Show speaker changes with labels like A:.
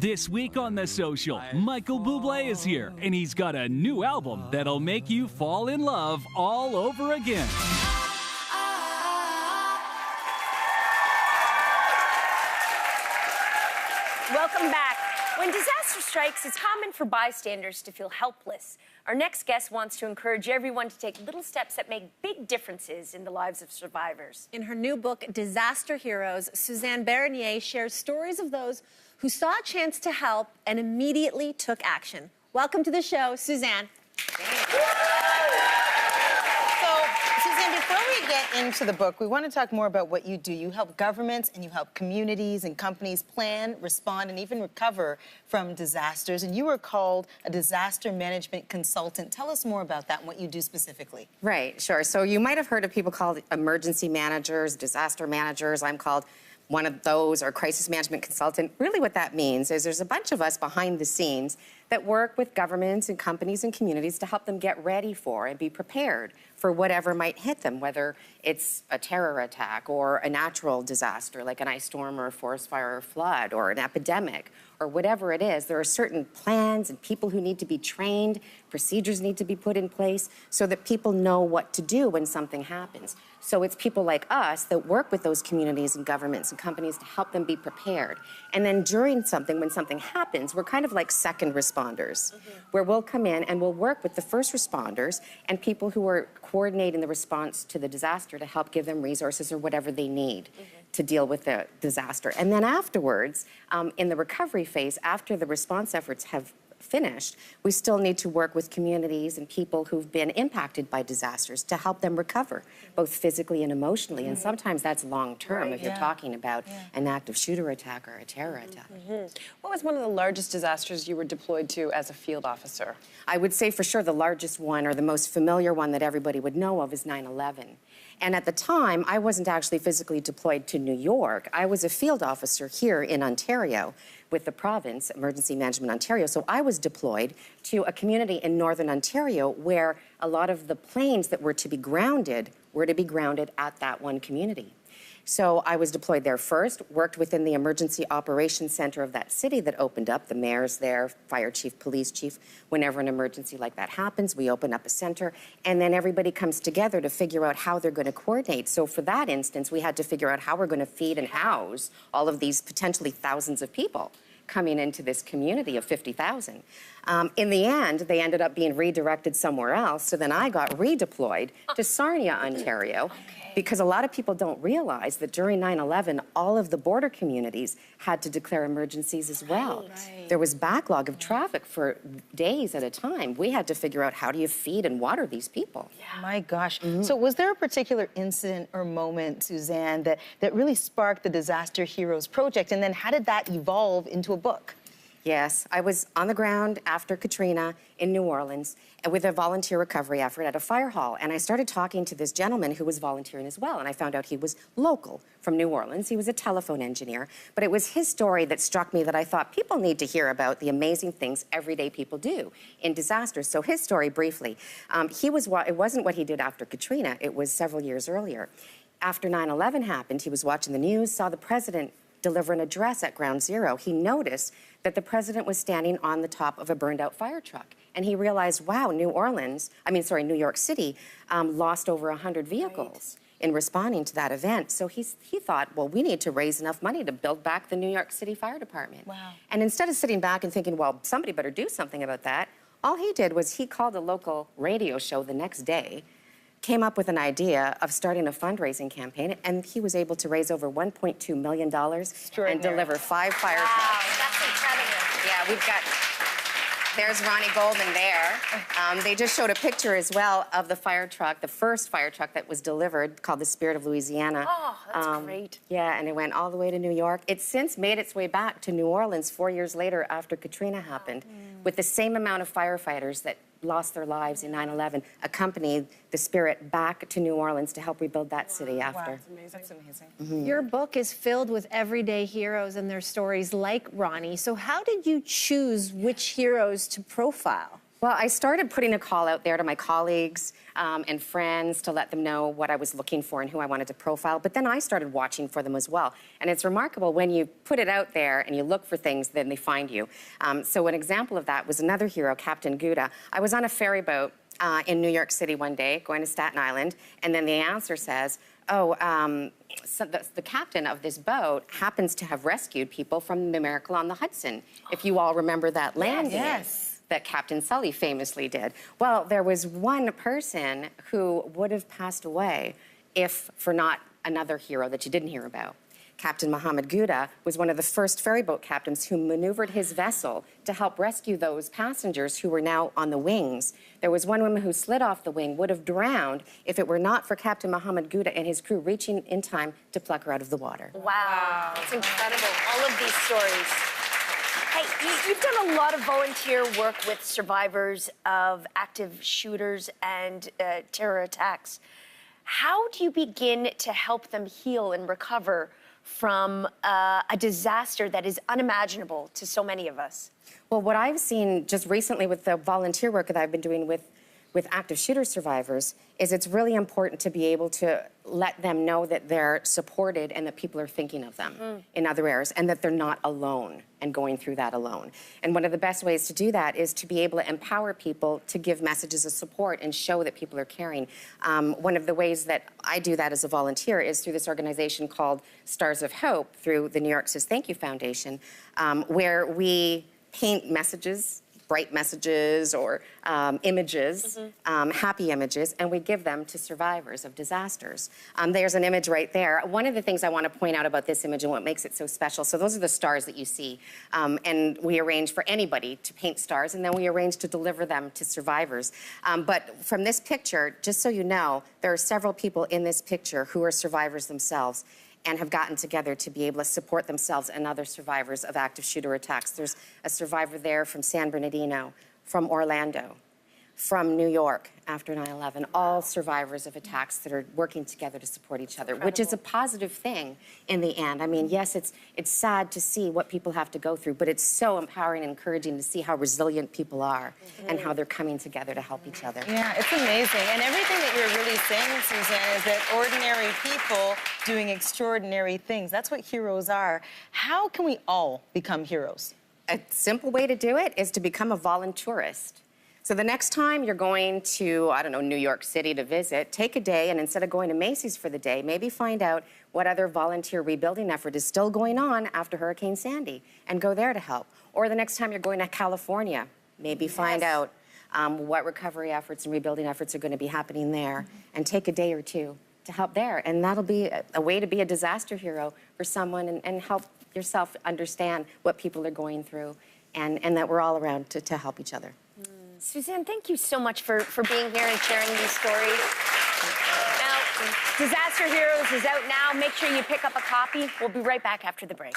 A: This week on The Social, Michael Bublé is here, and he's got a new album that'll make you fall in love all over again.
B: Welcome back. When disaster strikes, it's common for bystanders to feel helpless. Our next guest wants to encourage everyone to take little steps that make big differences in the lives of survivors.
C: In her new book, Disaster Heroes, Suzanne Bernier shares stories of those who saw a chance to help and immediately took action. Welcome to the show, Suzanne.
D: Suzanne, before we get into the book, we want to talk more about what you do. You help governments and you help communities and companies plan, respond, and even recover from disasters. And you were called a disaster management consultant. Tell us more about that and what you do specifically.
E: Right, sure. So you might have heard of people called emergency managers, disaster managers. I'm called one of those, or crisis management consultant. Really what that means is there's a bunch of us behind the scenes that work with governments and companies and communities to help them get ready for and be prepared for whatever might hit them, whether it's a terror attack or a natural disaster like an ice storm or a forest fire or flood or an epidemic or whatever it is. There are certain plans and people who need to be trained, procedures need to be put in place so that people know what to do when something happens. So it's people like us that work with those communities and governments and companies to help them be prepared. And then during something, when something happens, we're kind of like second responders, where we'll come in and we'll work with the first responders and people who are coordinating the response to the disaster to help give them resources or whatever they need to deal with the disaster. And then afterwards, in the recovery phase, after the response efforts have finished, we still need to work with communities and people who've been impacted by disasters to help them recover, both physically and emotionally. And sometimes that's long-term if you're talking about an active shooter attack or a terror attack.
F: What was one of the largest disasters you were deployed to as a field officer?
E: I would say for sure the largest one, or the most familiar one that everybody would know of, is 9/11. And at the time, I wasn't actually physically deployed to New York. I was a field officer here in Ontario with the province, Emergency Management Ontario. So I was deployed to a community in northern Ontario where a lot of the planes that were to be grounded at that one community. So I was deployed there first, worked within the emergency operations center of that city that opened up. The mayor's there, fire chief, police chief. Whenever an emergency like that happens, we open up a center, and then everybody comes together to figure out how they're going to coordinate. So for that instance, we had to figure out how we're going to feed and house all of these potentially thousands of people coming into this community of 50,000. In the end, they ended up being redirected somewhere else, so then I got redeployed to Sarnia, Ontario, because a lot of people don't realize that during 9/11, all of the border communities had to declare emergencies as well. There was backlog of traffic for days at a time. We had to figure out how do you feed and water these people.
D: My gosh. So was there a particular incident or moment, Suzanne, that really sparked the Disaster Heroes project? And then how did that evolve into a book?
E: Yes, I was on the ground after Katrina in New Orleans with a volunteer recovery effort at a fire hall. And I started talking to this gentleman who was volunteering as well. And I found out he was local from New Orleans. He was a telephone engineer. But it was his story that struck me that I thought people need to hear about the amazing things everyday people do in disasters. So his story briefly, it wasn't what he did after Katrina. It was several years earlier. After 9/11 happened, he was watching the news, saw the president deliver an address at Ground Zero. He noticed that the president was standing on the top of a burned out fire truck. And he realized, wow, New York City lost over 100 vehicles in responding to that event. So he thought, well, we need to raise enough money to build back the New York City Fire Department.
D: Wow.
E: And instead of sitting back and thinking, well, somebody better do something about that, all he did was he called a local radio show the next day, came up with an idea of starting a fundraising campaign, and he was able to raise over $1.2 million and deliver 5 fire trucks.
B: Wow, that's incredible.
E: Yeah, we've got, there's Ronnie Golden there. They just showed a picture as well of the fire truck, the first fire truck that was delivered, called the Spirit of Louisiana.
B: Oh, that's great.
E: Yeah, and it went all the way to New York. It's since made its way back to New Orleans 4 years later after Katrina happened, with the same amount of firefighters that lost their lives in 9/11, accompanied the Spirit back to New Orleans to help rebuild that city after.
D: Wow, that's amazing.
C: Your book is filled with everyday heroes and their stories like Ronnie. So how did you choose which heroes to profile?
E: Well, I started putting a call out there to my colleagues and friends to let them know what I was looking for and who I wanted to profile. But then I started watching for them as well. And it's remarkable when you put it out there and you look for things, then they find you. So an example of that was another hero, Captain Gouda. I was on a ferry boat in New York City one day, going to Staten Island, and then the announcer says, so the captain of this boat happens to have rescued people from the Miracle on the Hudson, if you all remember that landing.
D: Yes.
E: That Captain Sully famously did. Well, there was one person who would have passed away if for not another hero that you didn't hear about. Captain Muhammad Gouda was one of the first ferry boat captains who maneuvered his vessel to help rescue those passengers who were now on the wings. There was one woman who slid off the wing, would have drowned if it were not for Captain Muhammad Gouda and his crew reaching in time to pluck her out of the water.
B: Wow. It's incredible, all of these stories. Hey, you've done a lot of volunteer work with survivors of active shooters and terror attacks. How do you begin to help them heal and recover from a disaster that is unimaginable to so many of us?
E: Well, what I've seen just recently with the volunteer work that I've been doing with active shooter survivors is it's really important to be able to let them know that they're supported and that people are thinking of them in other areas and that they're not alone and going through that alone. And one of the best ways to do that is to be able to empower people to give messages of support and show that people are caring. One of the ways that I do that as a volunteer is through this organization called Stars of Hope through the New York Says Thank You Foundation, where we paint messages, bright messages or images, happy images, and we give them to survivors of disasters. There's an image right there. One of the things I want to point out about this image and what makes it so special, so those are the stars that you see, and we arrange for anybody to paint stars, and then we arrange to deliver them to survivors. But from this picture, just so you know, there are several people in this picture who are survivors themselves and have gotten together to be able to support themselves and other survivors of active shooter attacks. There's a survivor there from San Bernardino, from Orlando, from New York after 9/11, all survivors of attacks that are working together to support each other, which is a positive thing in the end. I mean, yes, it's sad to see what people have to go through, but it's so empowering and encouraging to see how resilient people are and how they're coming together to help each other.
D: Yeah, it's amazing. And everything that you're really saying, Suzanne, is that ordinary people doing extraordinary things. That's what heroes are. How can we all become heroes?
E: A simple way to do it is to become a volunteerist. So the next time you're going to, I don't know, New York City to visit, take a day and instead of going to Macy's for the day, maybe find out what other volunteer rebuilding effort is still going on after Hurricane Sandy and go there to help. Or the next time you're going to California, maybe find out what recovery efforts and rebuilding efforts are going to be happening there and take a day or two to help there. And that'll be a way to be a disaster hero for someone and help yourself understand what people are going through and that we're all around to help each other.
B: Suzanne, thank you so much for being here and sharing these stories. Now, Disaster Heroes is out now. Make sure you pick up a copy. We'll be right back after the break.